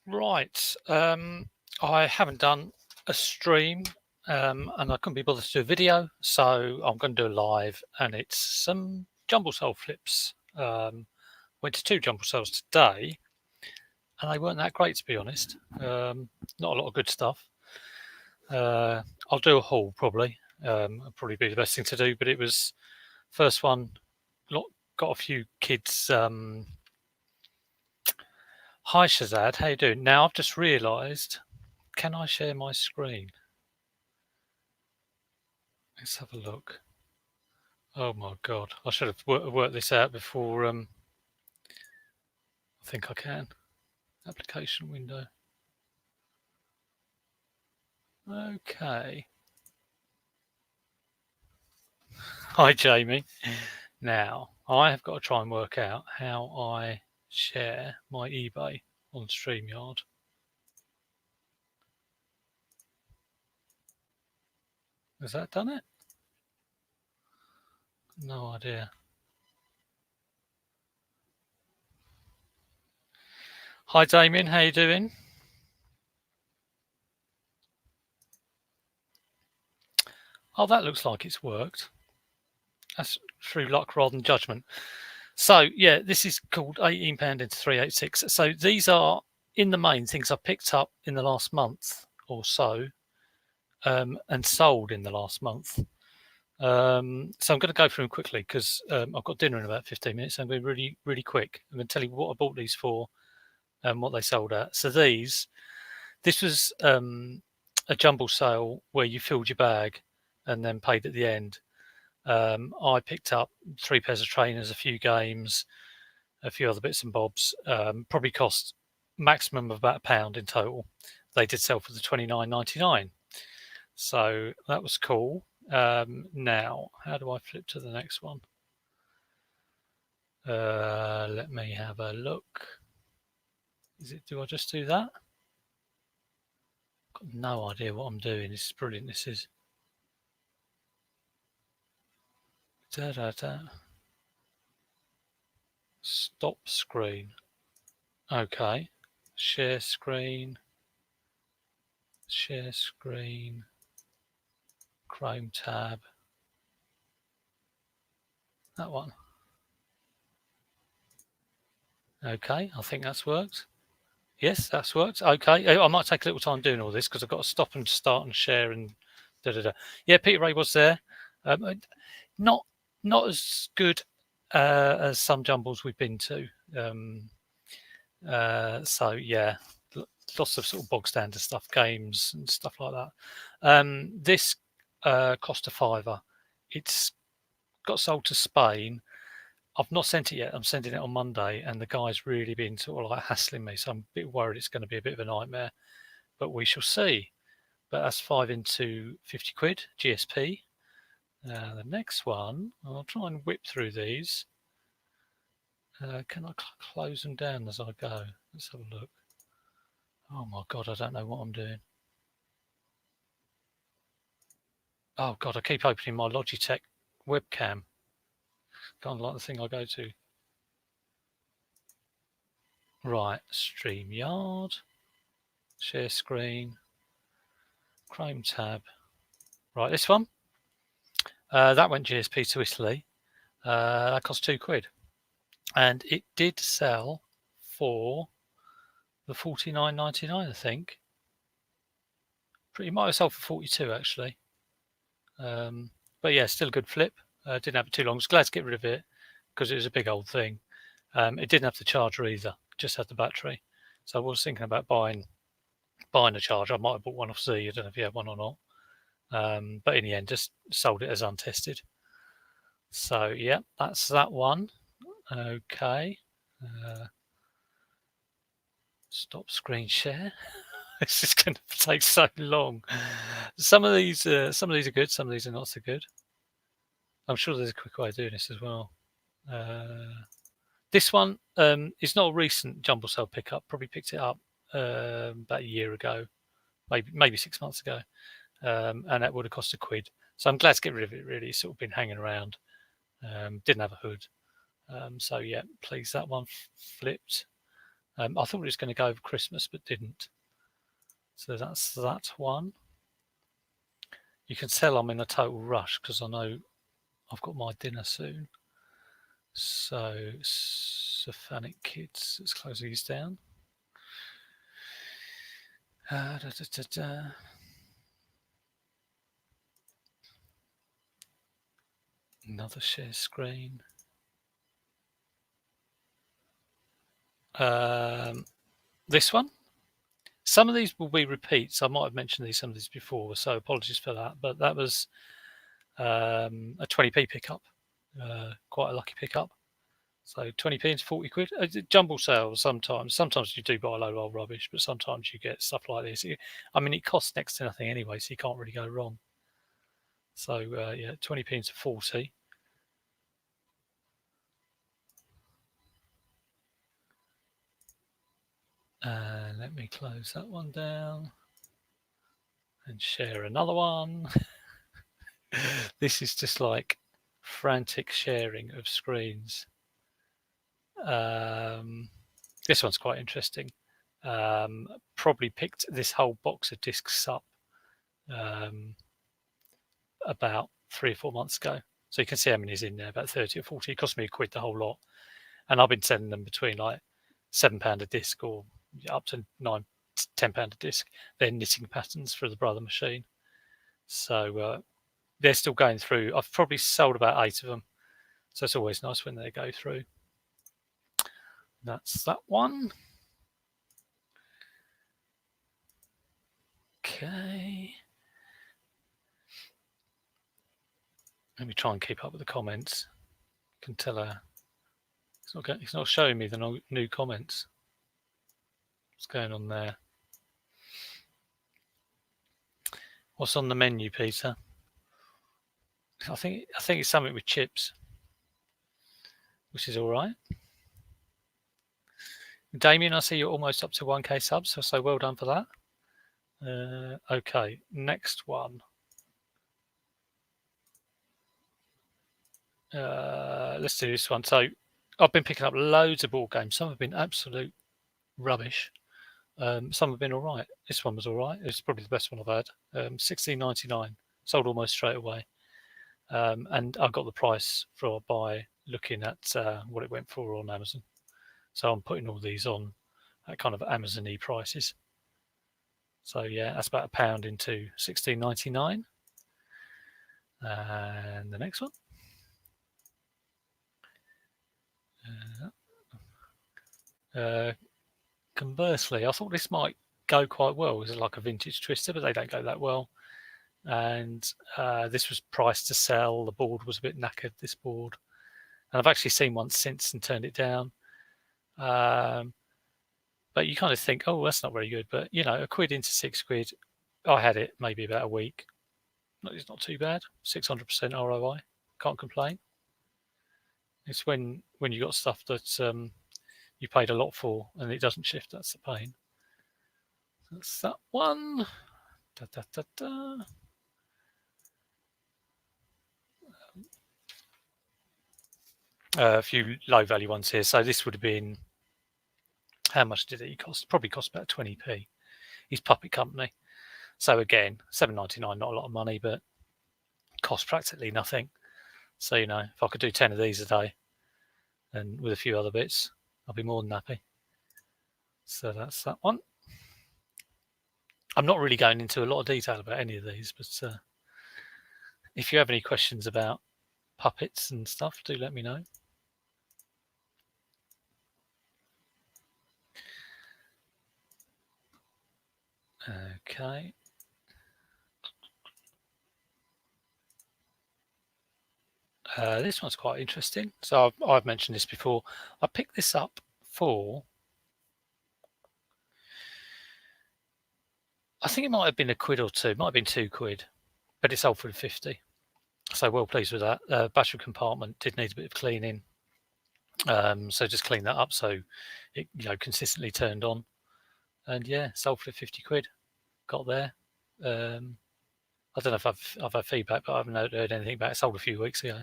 Right. I haven't done a stream, and I couldn't be bothered to do a video, so I'm going to do a live, and it's some jumble cell flips. Went to two jumble cells today, and they weren't that great, to be honest. Not a lot of good stuff. I'll do a haul probably. It'll probably be the best thing to do, but it was first one. Got a few kids. Hi Shazad, how you doing? Now I've just realised. Can I share my screen? Let's have a look. Oh my god, I should have worked this out before. I think I can. Application window. Okay. Hi Jamie. Now I have got to try and work out how I share my eBay on StreamYard. Has that done it? No idea. Hi Damien, how you doing? Oh, that looks like it's worked. That's through luck rather than judgment. So yeah, this is called £18 into 386. So these are in the main things I picked up in the last month or so, and sold in the last month. So I'm going to go through them quickly because I've got dinner in about 15 minutes. So I'm going to be really, really quick. I'm going to tell you what I bought these for and what they sold at. So this was a jumble sale where you filled your bag and then paid at the end. I picked up 3 pairs of trainers, a few games, a few other bits and bobs. Probably cost maximum of about £1 in total. They did sell for the £29.99, so that was cool. Now, how do I flip to the next one? Let me have a look. Do I just do that? Got no idea what I'm doing. This is brilliant. This is stop screen. Okay, share screen. Chrome tab. That one. Okay, I think that's worked. Yes, that's worked. Okay, I might take a little time doing all this because I've got to stop and start and share and da da da. Yeah, Peter Ray was there. Not as good as some jumbles we've been to. So yeah, lots of sort of bog standard stuff, games and stuff like that. This cost a £5. It's got sold to Spain. I've not sent it yet. I'm sending it on Monday, and the guy's really been sort of like hassling me, so I'm a bit worried it's going to be a bit of a nightmare. But we shall see. But that's 5 into 50 quid GSP. The next one, I'll try and whip through these. Can I close them down as I go? Let's have a look. Oh my god, I don't know what I'm doing. Oh god, I keep opening my Logitech webcam. Kind of like the thing I go to. Right, StreamYard, share screen, Chrome tab. Right, this one. That went GSP to Italy. That cost £2, and it did sell for the £49.99, I think. It might have sold for 42 actually. But yeah, still a good flip. Didn't have it too long. I was glad to get rid of it because it was a big old thing. It didn't have the charger either; just had the battery. So I was thinking about buying a charger. I might have bought one off Z. I don't know if you have one or not. But in the end, just sold it as untested. So yeah, that's that one. Okay. Stop screen share. This is going to take so long. Some of these are good. Some of these are not so good. I'm sure there's a quick way of doing this as well. This one is not a recent jumble cell pickup. Probably picked it up about a year ago, maybe 6 months ago, and that would have cost £1. So I'm glad to get rid of it. Really, it's sort of been hanging around. Didn't have a hood, so yeah, please that one flipped. I thought it was going to go over Christmas, but didn't. So that's that one. You can tell I'm in a total rush because I know I've got my dinner soon. So, Sophanic Kids, let's close these down. Another share screen. This one. Some of these will be repeats. I might have mentioned some of these before, so apologies for that. But that was a 20p pickup, quite a lucky pickup. So 20p into 40 quid. Jumble sales sometimes. Sometimes you do buy a load of old rubbish, but sometimes you get stuff like this. I mean, it costs next to nothing anyway, so you can't really go wrong. So yeah, 20p into 40. Let me close that one down and share another one. This is just like frantic sharing of screens. This one's quite interesting. Probably picked this whole box of discs up about 3 or 4 months ago. So you can see how many's in there, about 30 or 40. It cost me £1 the whole lot. And I've been selling them between like £7 a disc or up to £9, £10 a disc. They're knitting patterns for the Brother machine. So they're still going through. I've probably sold about 8 of them. So it's always nice when they go through. That's that one. Okay. Let me try and keep up with the comments. You can tell it's not showing me the new comments. What's going on there? What's on the menu, Peter? I think it's something with chips, which is all right. Damien, I see you're almost up to 1k subs, so well done for that. Okay, next one. Let's do this one. So I've been picking up loads of board games. Some have been absolute rubbish. Some have been all right. This one was all right. It's probably the best one I've had. $16.99. Sold almost straight away. And I got the price by looking at what it went for on Amazon. So I'm putting all these on at kind of Amazon-y prices. So yeah, that's about £1 into $16.99. And the next one. Conversely, I thought this might go quite well. It's like a vintage twister, but they don't go that well. And this was priced to sell. The board was a bit knackered, this board. And I've actually seen one since and turned it down. But you kind of think, oh, that's not very good. But, £1 into £6. I had it maybe about a week. It's not too bad. 600% ROI. Can't complain. It's when you got stuff that you paid a lot for and it doesn't shift. That's the pain. That's that one. A few low value ones here. So this would have been, how much did he cost? Probably cost about 20p. He's Puppet Company. So again, $7.99, not a lot of money, but cost practically nothing. So, if I could do 10 of these a day and with a few other bits, I'll be more than happy. So that's that one. I'm not really going into a lot of detail about any of these, but if you have any questions about puppets and stuff, do let me know. Okay. This one's quite interesting. So I've mentioned this before. I picked this up for, I think it might have been £1 or two. It might have been £2, but it's sold for 50. So well pleased with that. Battery compartment did need a bit of cleaning. So just clean that up so it consistently turned on. And yeah, sold for £50. Got there. I don't know if I've had feedback, but I haven't heard anything back. It sold a few weeks ago.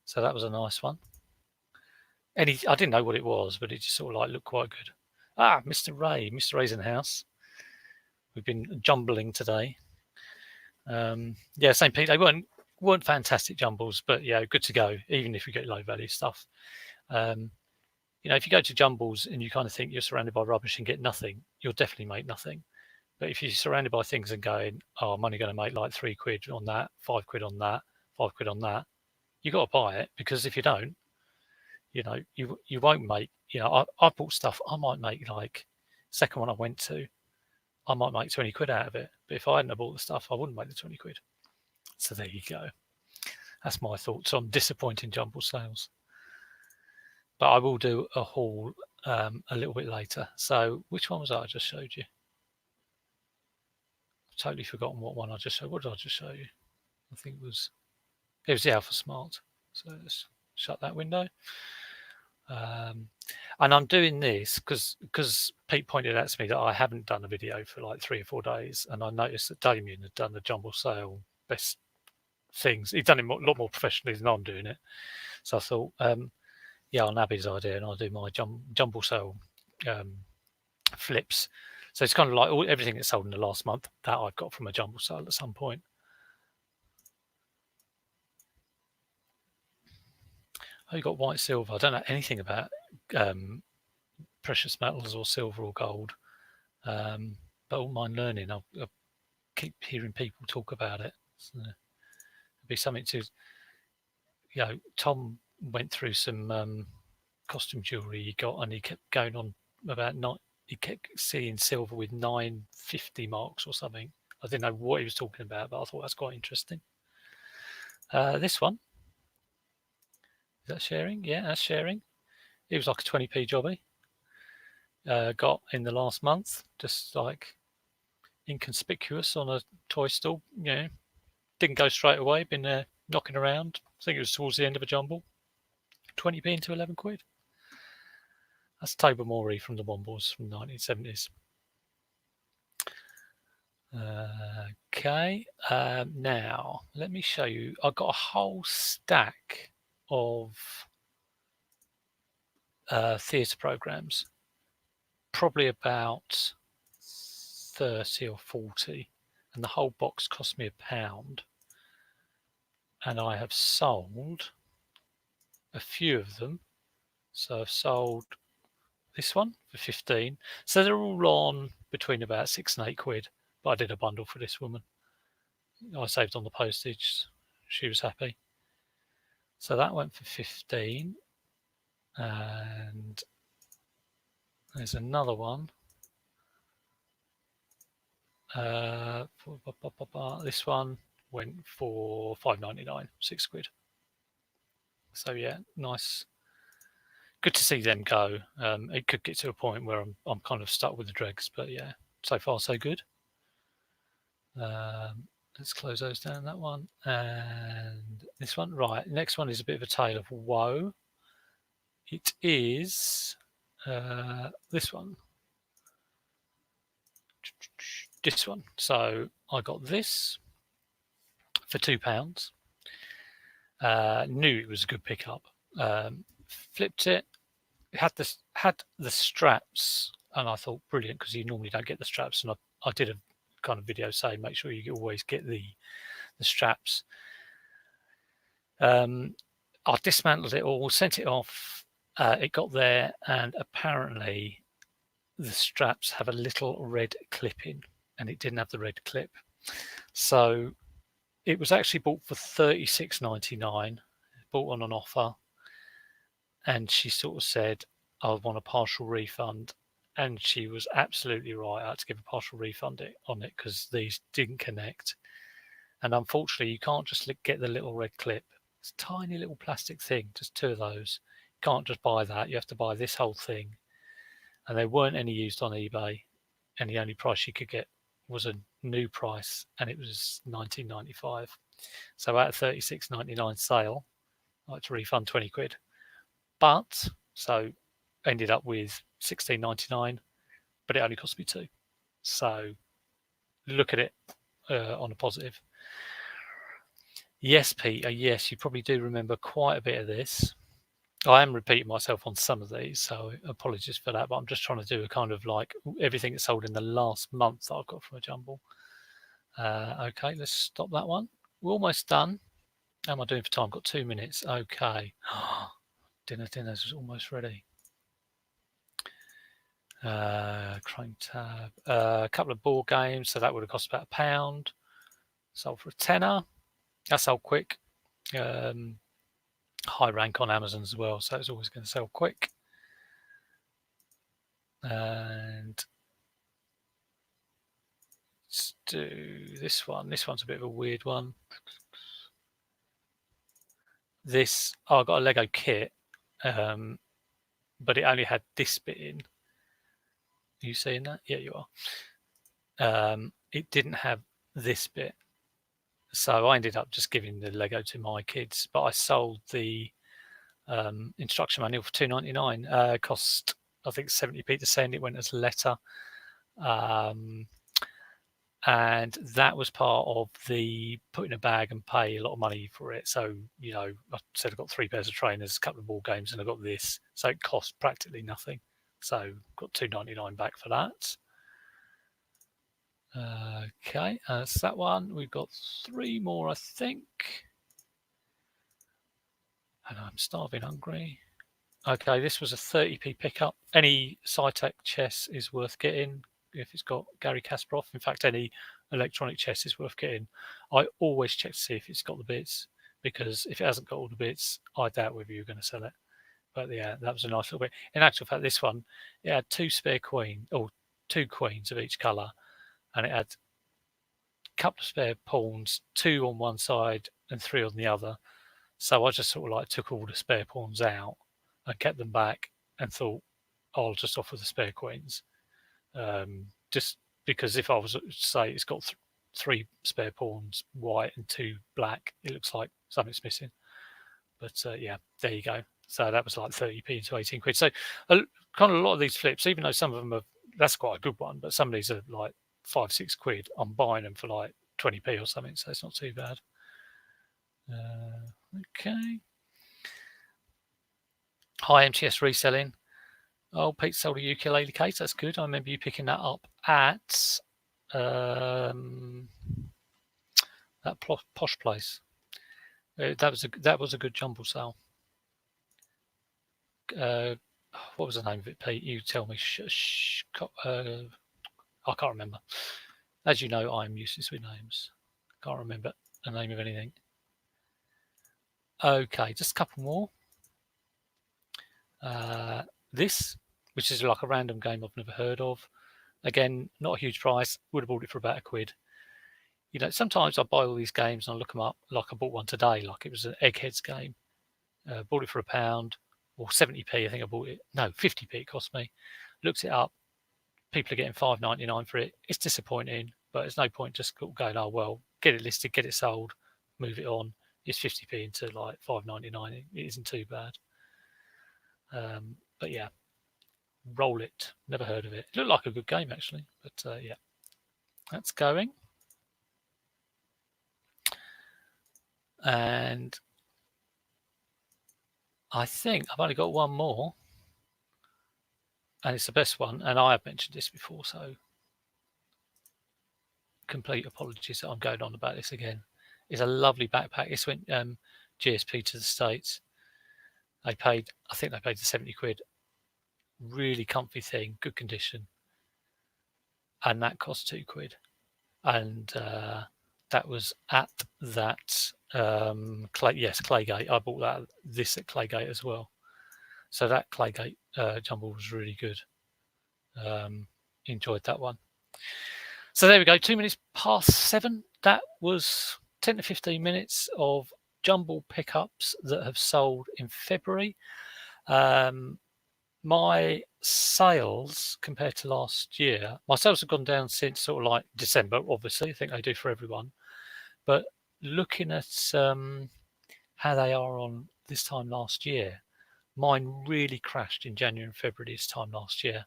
So that was a nice one. I didn't know what it was, but it just sort of looked quite good. Mr. Ray. Mr. Ray's in the house. We've been jumbling today. St. Pete, they weren't fantastic jumbles, but yeah, good to go, even if you get low value stuff. If you go to jumbles and you kind of think you're surrounded by rubbish and get nothing, you'll definitely make nothing. But if you're surrounded by things and going, oh, I'm only going to make like £3 on that, £5 on that, £5 on that, you got to buy it, because if you don't, you won't make. I bought stuff. I might make, like, second one I went to, I might make £20 out of it. But if I hadn't bought the stuff, I wouldn't make the £20. So there you go. That's my thoughts on disappointing jumble sales. But I will do a haul a little bit later. So which one was that I just showed you? I've totally forgotten what one I just showed. What did I just show you? I think it was the Alpha Smart. So let's shut that window. And I'm doing this because Pete pointed out to me that I haven't done a video for like 3 or 4 days, and I noticed that Damien had done the jumble sale best things. He'd done it a lot more professionally than I'm doing it. So I thought, I'll nab his idea and I'll do my jumble sale flips. So it's kind of like everything that's sold in the last month that I've got from a jumble sale at some point. Oh, you got white silver. I don't know anything about precious metals or silver or gold, but all my learning, I'll keep hearing people talk about it. So it'd be something to, Tom went through some costume jewelry he got, and he kept going on about he kept seeing silver with 950 marks or something. I didn't know what he was talking about, but I thought that's quite interesting. This one, is that sharing? Yeah, that's sharing. It was like a 20p jobby. Got in the last month, just like inconspicuous on a toy stall. Didn't go straight away. Been there knocking around. I think it was towards the end of a jumble. 20p into £11. That's Tobermory from the Wombles from the 1970s. Okay, now let me show you. I've got a whole stack of theatre programmes, probably about 30 or 40, and the whole box cost me £1. And I have sold a few of them. So I've sold this one for 15. So they're all on between about £6 and £8. But I did a bundle for this woman. I saved on the postage. She was happy. So that went for 15. And there's another one. This one went for £5.99, £6. So yeah, nice. Good to see them go. It could get to a point where I'm kind of stuck with the dregs, but yeah, so far so good. Let's close those down. That one and this one. Right, next one is a bit of a tale of woe. It is this one. This one. So I got this for £2. Knew it was a good pickup. Flipped it. It had the straps, and I thought brilliant, because you normally don't get the straps. And I did a kind of video saying make sure you always get the straps. I dismantled it all, sent it off. It got there, and apparently the straps have a little red clip in, and it didn't have the red clip. So it was actually bought for $36.99, bought on an offer. And she sort of said, I want a partial refund. And she was absolutely right. I had to give a partial refund on it because these didn't connect. And unfortunately, you can't just get the little red clip. It's a tiny little plastic thing, just 2 of those. You can't just buy that. You have to buy this whole thing. And there weren't any used on eBay. And the only price you could get was a new price, and it was £19.95. So at a £36.99 sale, I had to refund £20. But so ended up with £16.99, but it only cost me £2. So look at it on a positive. Yes, Peter. Yes, you probably do remember quite a bit of this. I am repeating myself on some of these, so apologies for that, but I'm just trying to do a kind of like everything that's sold in the last month that I've got from a Jumble. Okay, let's stop that one. We're almost done. How am I doing for time? Got 2 minutes. Okay. Dinner's almost ready. Chrome tab. A couple of board games, so that would have cost about £1. Sold for a tenner. That sold quick. High rank on Amazon as well, so it's always going to sell quick. And let's do this one. This one's a bit of a weird one. This, I got a Lego kit, but it only had this bit in. Are you seeing that? Yeah, you are. It didn't have this bit. So I ended up just giving the Lego to my kids, but I sold the instruction manual for £2.99. Cost, I think, 70p to send. It went as a letter. And that was part of the put in a bag and pay a lot of money for it. So, you know, I said I got 3 pairs of trainers, a couple of board games, and I got this. So it cost practically nothing. So got £2.99 back for that. Okay, that's that one. We've got 3 more, I think. And I'm starving hungry. Okay, this was a 30p pickup. Any SciTech chess is worth getting if it's got Gary Kasparov. In fact, any electronic chess is worth getting. I always check to see if it's got the bits, because if it hasn't got all the bits, I doubt whether you're going to sell it. But yeah, that was a nice little bit. In actual fact, this one, it had 2 spare queens, or 2 queens of each colour, and it had a couple of spare pawns, 2 on one side and 3 on the other. So I just sort of like took all the spare pawns out and kept them back and thought, I'll just offer the spare queens. Just because if I was to say it's got 3 spare pawns, white and 2 black, it looks like something's missing. But yeah, there you go. So that was like 30p to 18 quid. So kind of a lot of these flips, even though some of them are, that's quite a good one, but some of these are like 5-6 quid. I'm buying them for like 20p or something, so it's not too bad. Okay. High MTS reselling. Oh, Pete sold a ukulele case. That's good. I remember you picking that up at that posh place. That was a good jumble sale. What was the name of it, Pete? You tell me. I can't remember. As you know, I'm useless with names. Can't remember the name of anything. Okay, just a couple more. This, which is like a random game I've never heard of. Again, not a huge price. Would have bought it for about £1. You know, sometimes I buy all these games and I look them up. Like I bought one today, like it was an Eggheads game. Bought it for £1 or 70p. I think I bought it. No, 50p it cost me. Looked it up. People are getting £5.99 for it. It's disappointing, but there's no point just going, oh well, get it listed, get it sold, move it on. It's 50p into like £5.99. It isn't too bad. But yeah, Roll It. Never heard of it. It looked like a good game actually, but yeah, that's going. And I think I've only got one more, and it's the best one. And I have mentioned this before, so complete apologies that I'm going on about this again. It's a lovely backpack. This went GSP to the States. I think they paid the 70 quid. Really comfy thing, good condition. And that cost 2 quid. And that was at that Claygate. I bought this at Claygate as well. So that Claygate Jumble was really good. Enjoyed that one. So there we go, 2 minutes past 7. That was 10 to 15 minutes of Jumble pickups that have sold in February. My sales compared to last year, my sales have gone down since sort of like December, obviously. I think they do for everyone. But looking at how they are on this time last year, mine really crashed in January and February this time last year.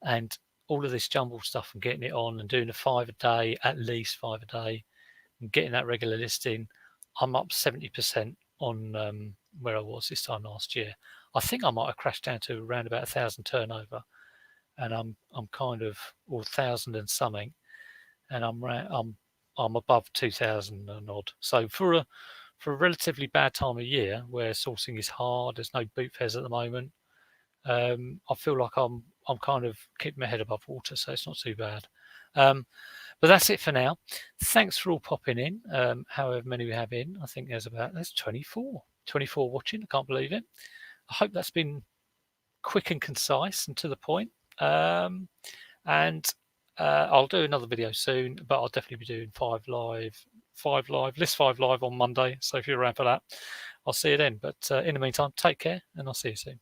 And all of this Jumble stuff and getting it on and doing a 5 a day, at least 5 a day, and getting that regular listing, I'm up 70% on where I was this time last year. I think I might have crashed down to around about 1,000 turnover, and I'm kind of, or 1,000 and something, and I'm above 2,000 and odd. So for a relatively bad time of year where sourcing is hard, there's no boot fairs at the moment. I feel like I'm kind of keeping my head above water, so it's not too bad. But that's it for now. Thanks for all popping in. However many we have in, I think there's 24 watching. I can't believe it. I hope that's been quick and concise and to the point. And I'll do another video soon, but I'll definitely be doing 5 live, list 5 live on Monday. So if you're around for that, I'll see you then. But in the meantime, take care, and I'll see you soon.